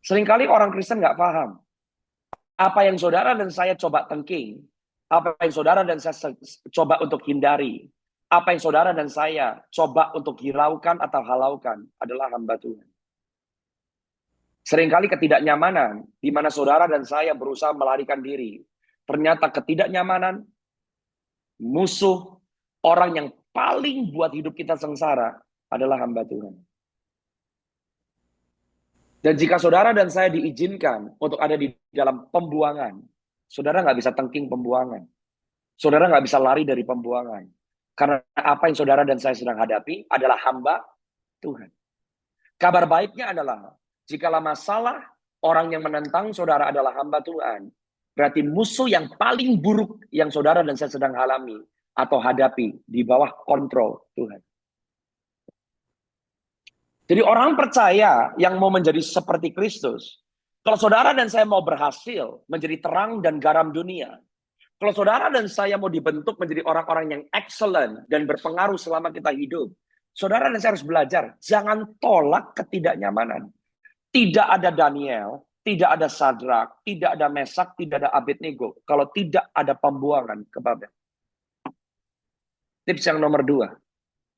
Speaker 2: Seringkali orang Kristen nggak paham. Apa yang saudara dan saya coba tengking, apa yang saudara dan saya coba untuk hindari, apa yang saudara dan saya coba untuk hiraukan atau halaukan adalah hamba Tuhan. Seringkali ketidaknyamanan, di mana saudara dan saya berusaha melarikan diri. Ternyata ketidaknyamanan, musuh, orang yang paling buat hidup kita sengsara adalah hamba Tuhan. Dan jika saudara dan saya diizinkan untuk ada di dalam pembuangan, saudara nggak bisa tengking pembuangan. Saudara nggak bisa lari dari pembuangan. Karena apa yang saudara dan saya sedang hadapi adalah hamba Tuhan. Kabar baiknya adalah, jikalau masalah orang yang menentang saudara adalah hamba Tuhan, berarti musuh yang paling buruk yang saudara dan saya sedang alami atau hadapi di bawah kontrol Tuhan. Jadi orang percaya yang mau menjadi seperti Kristus, kalau saudara dan saya mau berhasil menjadi terang dan garam dunia, kalau saudara dan saya mau dibentuk menjadi orang-orang yang excellent dan berpengaruh selama kita hidup, saudara dan saya harus belajar, jangan tolak ketidaknyamanan. Tidak ada Daniel, tidak ada Sadrak, tidak ada Mesak, tidak ada Abednego, kalau tidak ada pembuangan ke Babel. Tips yang nomor 2.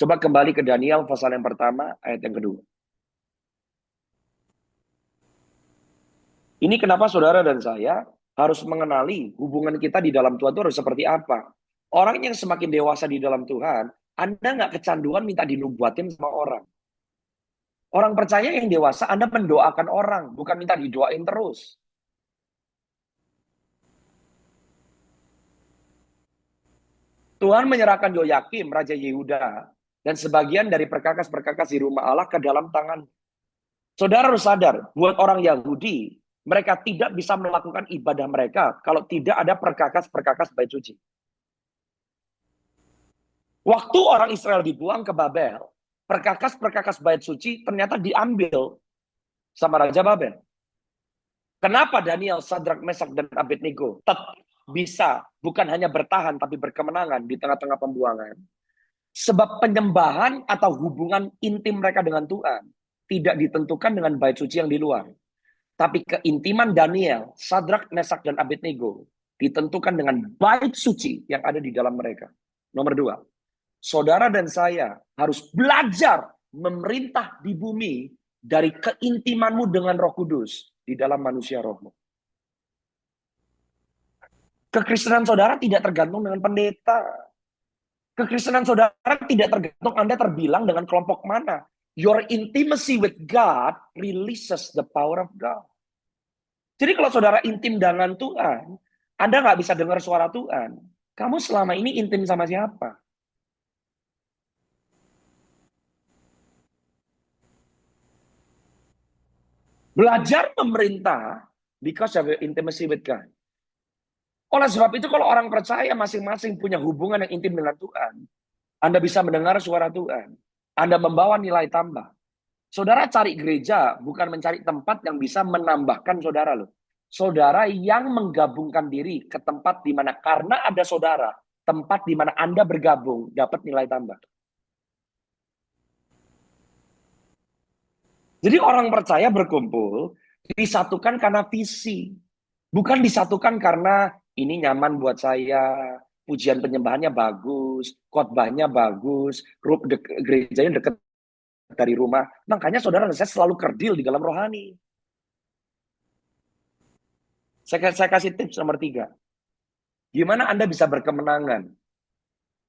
Speaker 2: Coba kembali ke Daniel pasal yang pertama, ayat yang kedua. Ini kenapa saudara dan saya harus mengenali hubungan kita di dalam Tuhan itu harus seperti apa. Orang yang semakin dewasa di dalam Tuhan, Anda nggak kecanduan minta dinubuatin sama orang. Orang percaya yang dewasa, Anda mendoakan orang, bukan minta didoain terus. Tuhan menyerahkan Yoyakim, Raja Yehuda, dan sebagian dari perkakas-perkakas di rumah Allah ke dalam tangan. Saudara harus sadar, buat orang Yahudi, mereka tidak bisa melakukan ibadah mereka kalau tidak ada perkakas-perkakas bait suci. Waktu orang Israel dibuang ke Babel, perkakas-perkakas bait suci ternyata diambil sama Raja Babel. Kenapa Daniel, Sadrak, Mesak, dan Abednego tetap bisa bukan hanya bertahan tapi berkemenangan di tengah-tengah pembuangan? Sebab penyembahan atau hubungan intim mereka dengan Tuhan tidak ditentukan dengan bait suci yang di luar. Tapi keintiman Daniel, Sadrak, Mesak, dan Abednego ditentukan dengan bait suci yang ada di dalam mereka. Nomor 2, saudara dan saya harus belajar memerintah di bumi dari keintimanmu dengan Roh Kudus di dalam manusia rohmu. Kekristenan saudara tidak tergantung dengan pendeta. Kekristenan saudara tidak tergantung Anda terbilang dengan kelompok mana. Your intimacy with God releases the power of God. Jadi kalau saudara intim dengan Tuhan, Anda nggak bisa dengar suara Tuhan. Kamu selama ini intim sama siapa? Belajar memerintah because of your intimacy with God. Oleh sebab itu kalau orang percaya masing-masing punya hubungan yang intim dengan Tuhan, Anda bisa mendengar suara Tuhan. Anda membawa nilai tambah. Saudara cari gereja bukan mencari tempat yang bisa menambahkan saudara loh. Saudara yang menggabungkan diri ke tempat di mana karena ada saudara, tempat di mana Anda bergabung dapat nilai tambah. Jadi orang percaya berkumpul disatukan karena visi. Bukan disatukan karena ini nyaman buat saya, pujian penyembahannya bagus, khotbahnya bagus, gerejanya dekat dari rumah. Makanya saudara dan saya selalu kerdil di dalam rohani. Saya kasih tips nomor 3. Gimana Anda bisa berkemenangan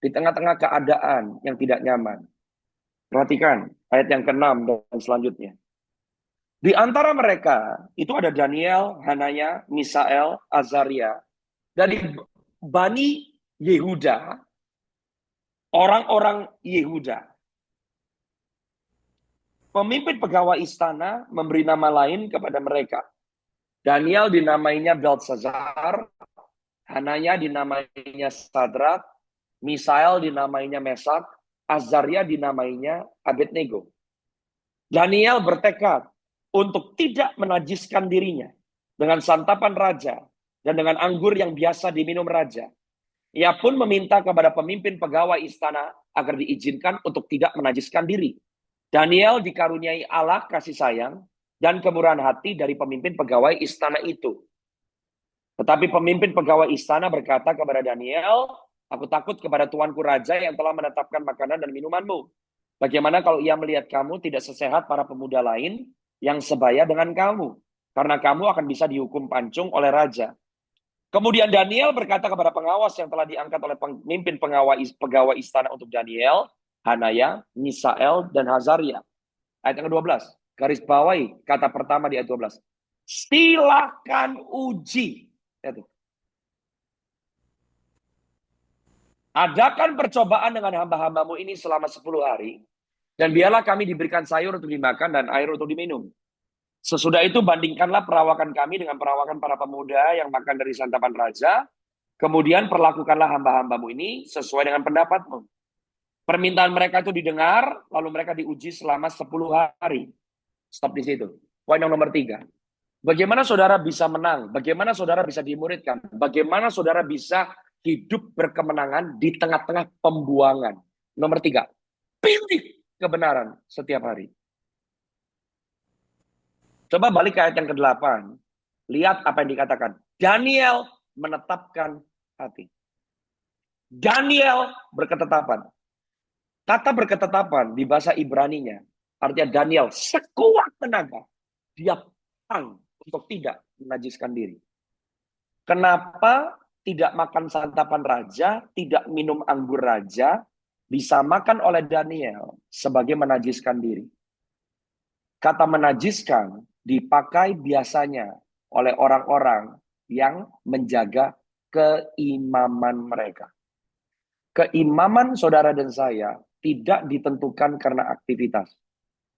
Speaker 2: di tengah-tengah keadaan yang tidak nyaman? Perhatikan ayat yang ke-6 dan selanjutnya. Di antara mereka itu ada Daniel, Hananya, Misael, Azaria. Dari Bani Yehuda, orang-orang Yehuda. Pemimpin pegawai istana memberi nama lain kepada mereka. Daniel dinamainya Belsazar, Hananya dinamainya Sadrak, Misael dinamainya Mesak, Azaria dinamainya Abednego. Daniel bertekad untuk tidak menajiskan dirinya dengan santapan raja dan dengan anggur yang biasa diminum raja. Ia pun meminta kepada pemimpin pegawai istana agar diizinkan untuk tidak menajiskan diri. Daniel dikaruniai Allah kasih sayang dan kemurahan hati dari pemimpin pegawai istana itu. Tetapi pemimpin pegawai istana berkata kepada Daniel, aku takut kepada tuanku raja yang telah menetapkan makanan dan minumanmu. Bagaimana kalau ia melihat kamu tidak sesehat para pemuda lain yang sebaya dengan kamu, karena kamu akan bisa dihukum pancung oleh raja. Kemudian Daniel berkata kepada pengawas yang telah diangkat oleh pemimpin pegawai istana untuk Daniel, Hanaya, Misael, dan Hazaria. Ayat yang ke-12, garis bawahi kata pertama di ayat 12. Silakan uji. Adakan percobaan dengan hamba-hambamu ini selama 10 hari, dan biarlah kami diberikan sayur untuk dimakan dan air untuk diminum. Sesudah itu bandingkanlah perawakan kami dengan perawakan para pemuda yang makan dari santapan raja. Kemudian perlakukanlah hamba-hambamu ini sesuai dengan pendapatmu. Permintaan mereka itu didengar, lalu mereka diuji selama 10 hari. Stop di situ. Poin yang nomor 3. Bagaimana saudara bisa menang? Bagaimana saudara bisa dimuridkan? Bagaimana saudara bisa hidup berkemenangan di tengah-tengah pembuangan? Nomor 3. Pilih kebenaran setiap hari. Coba balik ke ayat yang ke-8. Lihat apa yang dikatakan. Daniel menetapkan hati. Daniel berketetapan. Kata berketetapan di bahasa Ibraninya, artinya Daniel sekuat tenaga, dia pang untuk tidak menajiskan diri. Kenapa tidak makan santapan raja, tidak minum anggur raja, bisa makan oleh Daniel sebagai menajiskan diri? Kata menajiskan dipakai biasanya oleh orang-orang yang menjaga keimaman mereka. Keimaman saudara dan saya tidak ditentukan karena aktivitas.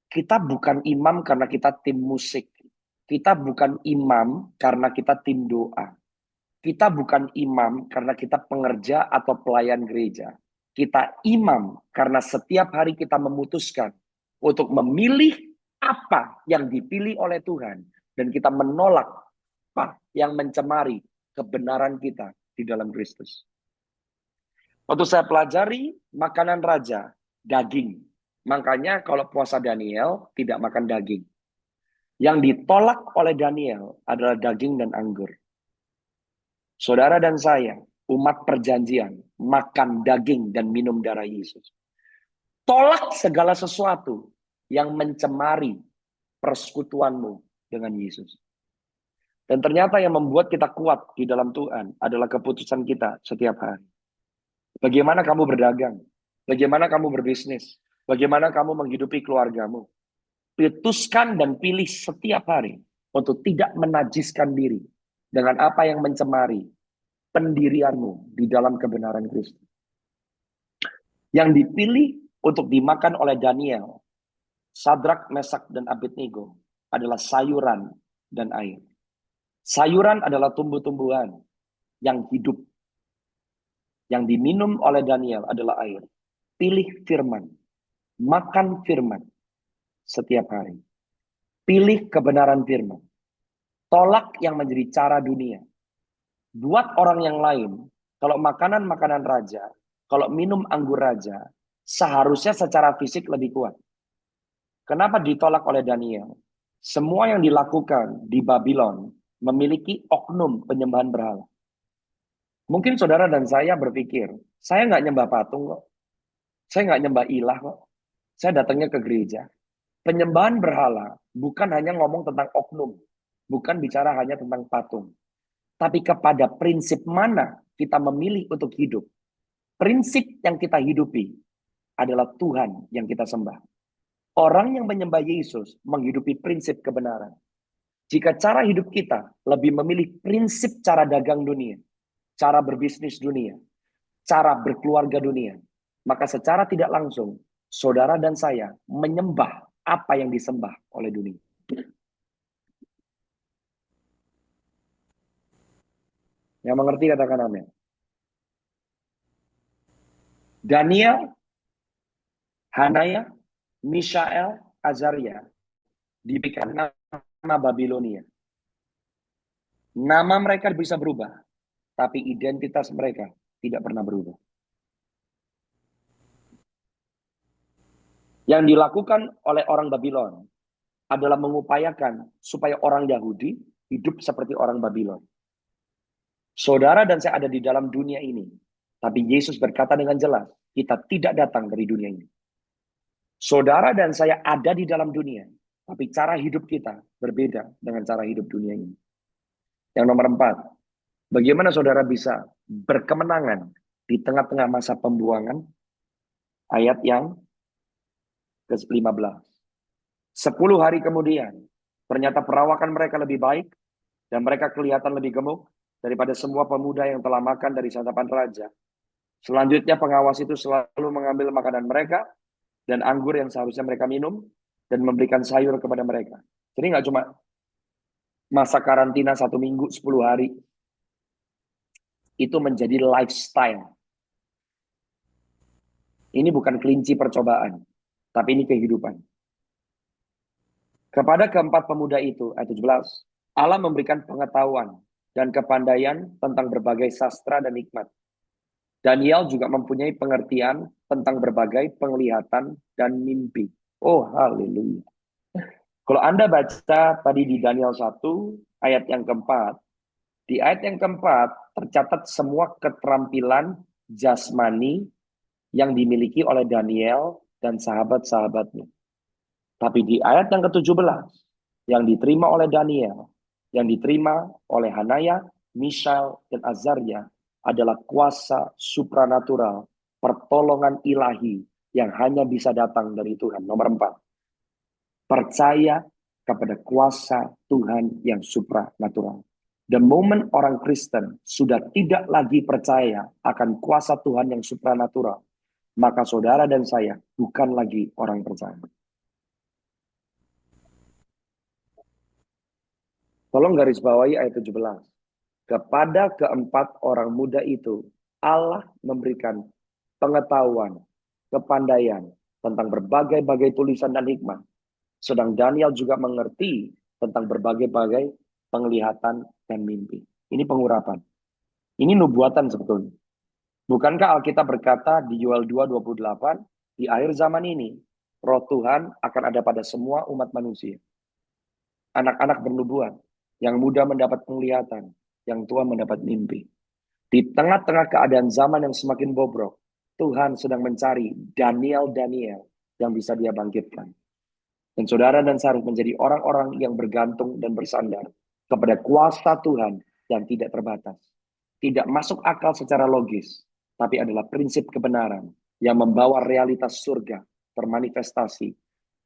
Speaker 2: Kita bukan imam karena kita tim musik. Kita bukan imam karena kita tim doa. Kita bukan imam karena kita pengerja atau pelayan gereja. Kita imam karena setiap hari kita memutuskan untuk memilih apa yang dipilih oleh Tuhan. Dan kita menolak apa yang mencemari kebenaran kita di dalam Kristus. Waktu saya pelajari makanan raja, daging. Makanya kalau puasa Daniel tidak makan daging. Yang ditolak oleh Daniel adalah daging dan anggur. Saudara dan saya, umat perjanjian, makan daging dan minum darah Yesus. Tolak segala sesuatu yang mencemari persekutuanmu dengan Yesus. Dan ternyata yang membuat kita kuat di dalam Tuhan adalah keputusan kita setiap hari. Bagaimana kamu berdagang? Bagaimana kamu berbisnis? Bagaimana kamu menghidupi keluargamu? Putuskan dan pilih setiap hari untuk tidak menajiskan diri dengan apa yang mencemari pendirianmu di dalam kebenaran Kristus. Yang dipilih untuk dimakan oleh Daniel, Sadrak, Mesak, dan Abednego adalah sayuran dan air. Sayuran adalah tumbuh-tumbuhan yang hidup. Yang diminum oleh Daniel adalah air. Pilih firman. Makan firman setiap hari. Pilih kebenaran firman. Tolak yang menjadi cara dunia. Buat orang yang lain, kalau makanan-makanan raja, kalau minum anggur raja, seharusnya secara fisik lebih kuat. Kenapa ditolak oleh Daniel? Semua yang dilakukan di Babylon memiliki oknum penyembahan berhala. Mungkin saudara dan saya berpikir, saya nggak nyembah patung kok. Saya nggak nyembah ilah kok. Saya datangnya ke gereja. Penyembahan berhala bukan hanya ngomong tentang oknum. Bukan bicara hanya tentang patung. Tapi kepada prinsip mana kita memilih untuk hidup. Prinsip yang kita hidupi adalah Tuhan yang kita sembah. Orang yang menyembah Yesus menghidupi prinsip kebenaran. Jika cara hidup kita lebih memilih prinsip cara dagang dunia, cara berbisnis dunia, cara berkeluarga dunia, maka secara tidak langsung, saudara dan saya menyembah apa yang disembah oleh dunia. Yang mengerti katakan amin. Daniel, Hanaya, Mishael, Azaria diberikan nama Babilonia. Nama mereka bisa berubah, tapi identitas mereka tidak pernah berubah. Yang dilakukan oleh orang Babylon adalah mengupayakan supaya orang Yahudi hidup seperti orang Babylon. Saudara dan saya ada di dalam dunia ini, tapi Yesus berkata dengan jelas, kita tidak datang dari dunia ini. Saudara dan saya ada di dalam dunia, tapi cara hidup kita berbeda dengan cara hidup dunia ini. Yang nomor 4, bagaimana saudara bisa berkemenangan di tengah-tengah masa pembuangan? Ayat yang ke-15. 10 hari kemudian, ternyata perawakan mereka lebih baik, dan mereka kelihatan lebih gemuk daripada semua pemuda yang telah makan dari santapan raja. Selanjutnya pengawas itu selalu mengambil makanan mereka, dan anggur yang seharusnya mereka minum, dan memberikan sayur kepada mereka. Jadi nggak cuma masa karantina 1 minggu, 10 hari. Itu menjadi lifestyle. Ini bukan kelinci percobaan, tapi ini kehidupan. Kepada keempat pemuda itu, ayat 17, Allah memberikan pengetahuan dan kepandaian tentang berbagai sastra dan hikmat. Daniel juga mempunyai pengertian tentang berbagai penglihatan dan mimpi. Oh, haleluya. Kalau Anda baca tadi di Daniel 1, ayat yang keempat, di ayat yang keempat tercatat semua keterampilan jasmani yang dimiliki oleh Daniel dan sahabat-sahabatnya. Tapi di ayat yang ke-17, yang diterima oleh Daniel, yang diterima oleh Hanaya, Mishael, dan Azaria adalah kuasa supranatural, pertolongan ilahi yang hanya bisa datang dari Tuhan. Nomor 4, percaya kepada kuasa Tuhan yang supranatural. The moment orang Kristen sudah tidak lagi percaya akan kuasa Tuhan yang supranatural, maka saudara dan saya bukan lagi orang percaya. Tolong garis bawahi ayat 17. Kepada keempat orang muda itu, Allah memberikan pengetahuan, kepandaian tentang berbagai-bagai tulisan dan hikmah. Sedang Daniel juga mengerti tentang berbagai-bagai penglihatan dan mimpi. Ini pengurapan. Ini nubuatan sebetulnya. Bukankah Alkitab berkata di Yoel 2:28, di akhir zaman ini, roh Tuhan akan ada pada semua umat manusia. Anak-anak bernubuat, yang muda mendapat penglihatan, yang tua mendapat mimpi. Di tengah-tengah keadaan zaman yang semakin bobrok, Tuhan sedang mencari Daniel yang bisa dia bangkitkan. Dan saudara dan saya harus menjadi orang-orang yang bergantung dan bersandar kepada kuasa Tuhan yang tidak terbatas. Tidak masuk akal secara logis, tapi adalah prinsip kebenaran yang membawa realitas surga termanifestasi.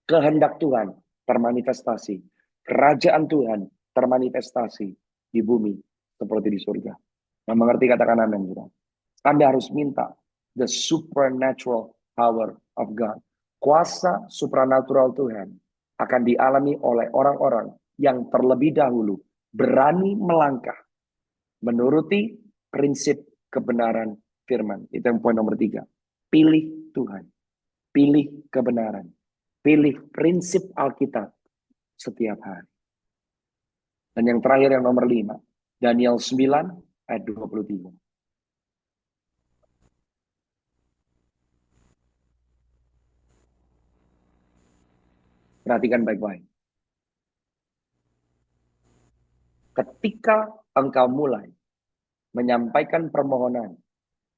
Speaker 2: Kehendak Tuhan termanifestasi. Kerajaan Tuhan termanifestasi di bumi seperti di surga. Yang mengerti katakan amin. Anda harus minta the supernatural power of God. Kuasa supranatural Tuhan akan dialami oleh orang-orang yang terlebih dahulu berani melangkah menuruti prinsip kebenaran firman. Itu yang poin nomor 3. Pilih Tuhan. Pilih kebenaran. Pilih prinsip Alkitab setiap hari. Dan yang terakhir yang nomor 5. Daniel 9 ayat 23. Perhatikan baik-baik. Ketika engkau mulai menyampaikan permohonan,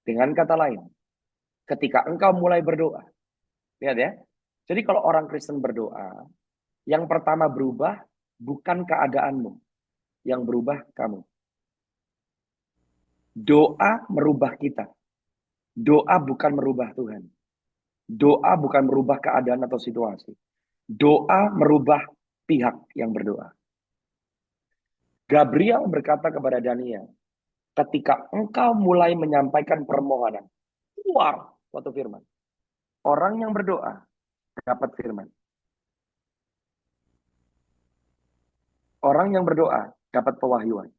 Speaker 2: dengan kata lain, ketika engkau mulai berdoa, lihat ya. Jadi kalau orang Kristen berdoa, yang pertama berubah bukan keadaanmu, yang berubah kamu. Doa merubah kita. Doa bukan merubah Tuhan. Doa bukan merubah keadaan atau situasi. Doa merubah pihak yang berdoa. Gabriel berkata kepada Daniel, ketika engkau mulai menyampaikan permohonan, keluar suatu firman. Orang yang berdoa dapat firman. Orang yang berdoa dapat pewahyuan.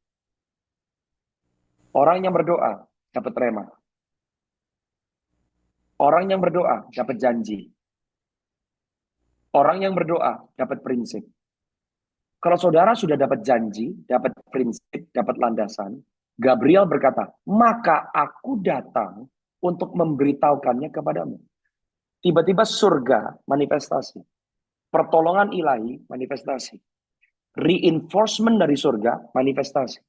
Speaker 2: Orang yang berdoa dapat rema. Orang yang berdoa dapat janji. Orang yang berdoa dapat prinsip. Kalau saudara sudah dapat janji, dapat prinsip, dapat landasan, Gabriel berkata, maka aku datang untuk memberitahukannya kepadamu. Tiba-tiba surga manifestasi. Pertolongan ilahi manifestasi. Reinforcement dari surga manifestasi.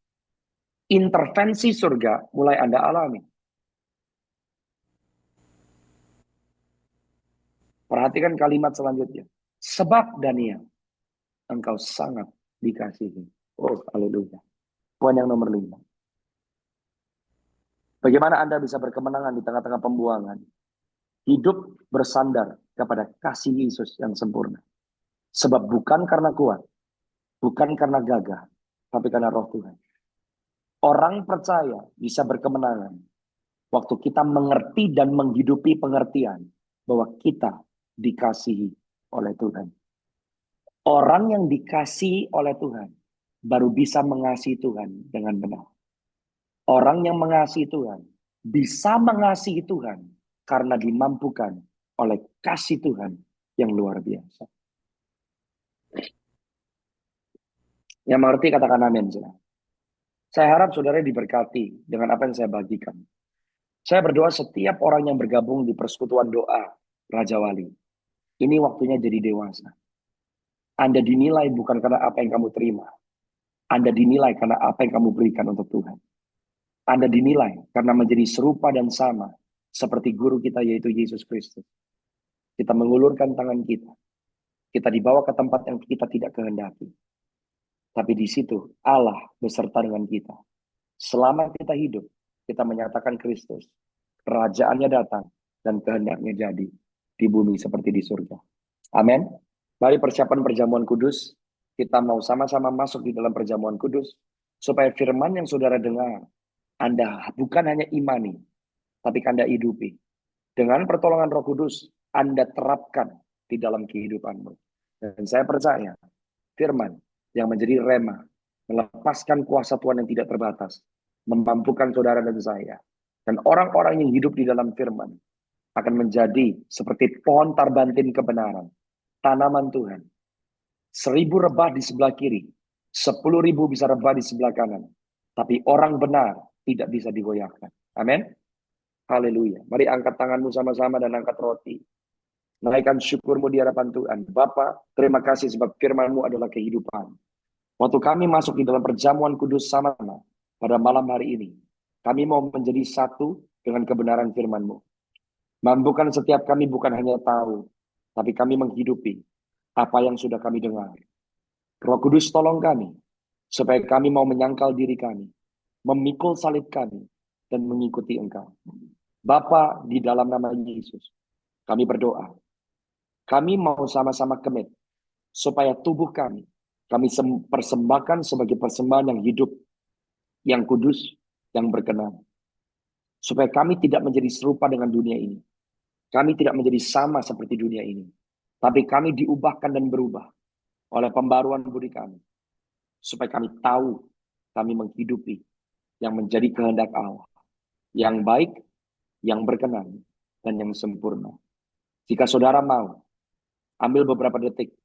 Speaker 2: Intervensi surga mulai Anda alami. Perhatikan kalimat selanjutnya. Sebab Daniel, engkau sangat dikasihi. Oh, haleluya. Poin yang nomor 5. Bagaimana Anda bisa berkemenangan di tengah-tengah pembuangan? Hidup bersandar kepada kasih Yesus yang sempurna. Sebab bukan karena kuat, bukan karena gagah, tapi karena roh Tuhan. Orang percaya bisa berkemenangan waktu kita mengerti dan menghidupi pengertian bahwa kita dikasihi oleh Tuhan. Orang yang dikasihi oleh Tuhan baru bisa mengasihi Tuhan dengan benar. Orang yang mengasihi Tuhan bisa mengasihi Tuhan karena dimampukan oleh kasih Tuhan yang luar biasa. Yang mengerti katakan amin. Saya harap saudara diberkati dengan apa yang saya bagikan. Saya berdoa setiap orang yang bergabung di persekutuan doa Raja Wali. Ini waktunya jadi dewasa. Anda dinilai bukan karena apa yang kamu terima. Anda dinilai karena apa yang kamu berikan untuk Tuhan. Anda dinilai karena menjadi serupa dan sama seperti guru kita yaitu Yesus Kristus. Kita mengulurkan tangan kita. Kita dibawa ke tempat yang kita tidak kehendaki. Tapi di situ Allah beserta dengan kita. Selama kita hidup, kita menyatakan Kristus. Kerajaannya datang dan kehendaknya jadi di bumi seperti di surga. Amin. Mari persiapan perjamuan kudus. Kita mau sama-sama masuk di dalam perjamuan kudus. Supaya firman yang saudara dengar, Anda bukan hanya imani, tapi Anda hidupi. Dengan pertolongan Roh Kudus, Anda terapkan di dalam kehidupanmu. Dan saya percaya, firman yang menjadi rema, melepaskan kuasa Tuhan yang tidak terbatas, memampukan saudara dan saya. Dan orang-orang yang hidup di dalam firman, akan menjadi seperti pohon tarbantin kebenaran, tanaman Tuhan. 1.000 rebah di sebelah kiri, 10.000 bisa rebah di sebelah kanan. Tapi orang benar tidak bisa digoyahkan. Amin. Haleluya. Mari angkat tanganmu sama-sama dan angkat roti. Naikkan syukurmu di hadapan Tuhan. Bapa, terima kasih sebab firman-Mu adalah kehidupan. Waktu kami masuk di dalam perjamuan kudus sama-sama pada malam hari ini, kami mau menjadi satu dengan kebenaran firman-Mu. Mampukan setiap kami bukan hanya tahu, tapi kami menghidupi apa yang sudah kami dengar. Roh Kudus tolong kami, supaya kami mau menyangkal diri kami, memikul salib kami, dan mengikuti Engkau. Bapa, di dalam nama Yesus, kami berdoa. Kami mau sama-sama commit, supaya tubuh kami persembahkan sebagai persembahan yang hidup, yang kudus, yang berkenan. Supaya kami tidak menjadi serupa dengan dunia ini. Kami tidak menjadi sama seperti dunia ini. Tapi kami diubahkan dan berubah oleh pembaruan budi kami. Supaya kami tahu, kami menghidupi yang menjadi kehendak Allah. Yang baik, yang berkenan, dan yang sempurna. Jika saudara mau, ambil beberapa detik,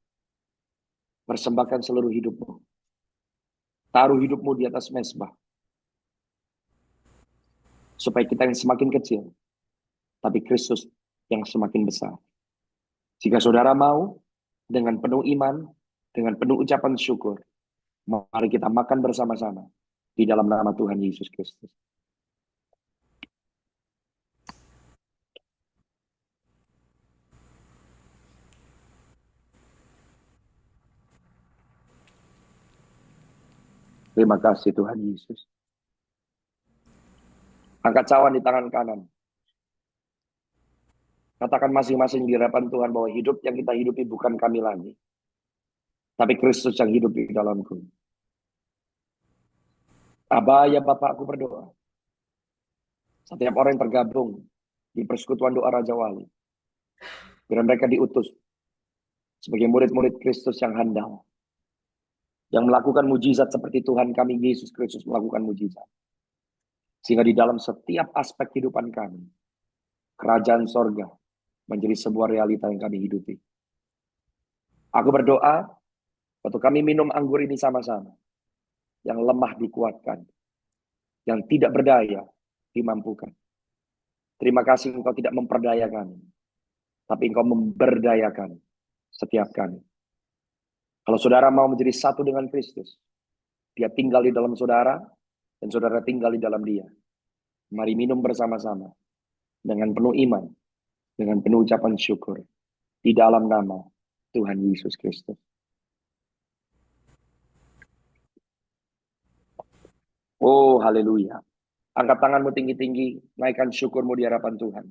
Speaker 2: persembahkan seluruh hidupmu. Taruh hidupmu di atas mezbah. Supaya kita yang semakin kecil, tapi Kristus yang semakin besar. Jika saudara mau, dengan penuh iman, dengan penuh ucapan syukur, mari kita makan bersama-sama di dalam nama Tuhan Yesus Kristus. Terima kasih Tuhan Yesus. Angkat cawan di tangan kanan. Katakan masing-masing di hadapan Tuhan bahwa hidup yang kita hidupi bukan kami lagi, tapi Kristus yang hidup di dalamku. Aba ya Bapak, aku berdoa. Setiap orang yang tergabung di persekutuan doa Raja Wali, biar mereka diutus sebagai murid-murid Kristus yang handal, yang melakukan mujizat seperti Tuhan kami Yesus Kristus melakukan mujizat. Sehingga di dalam setiap aspek kehidupan kami, kerajaan sorga menjadi sebuah realita yang kami hidupi. Aku berdoa, waktu kami minum anggur ini sama-sama, yang lemah dikuatkan, yang tidak berdaya dimampukan. Terima kasih Engkau tidak memperdaya kami, tapi Engkau memberdayakan setiap kami. Kalau saudara mau menjadi satu dengan Kristus, Dia tinggal di dalam saudara, dan saudara tinggal di dalam Dia. Mari minum bersama-sama, dengan penuh iman, dengan penuh ucapan syukur, di dalam nama Tuhan Yesus Kristus. Oh, haleluya. Angkat tanganmu tinggi-tinggi, naikkan syukurmu di hadapan Tuhan.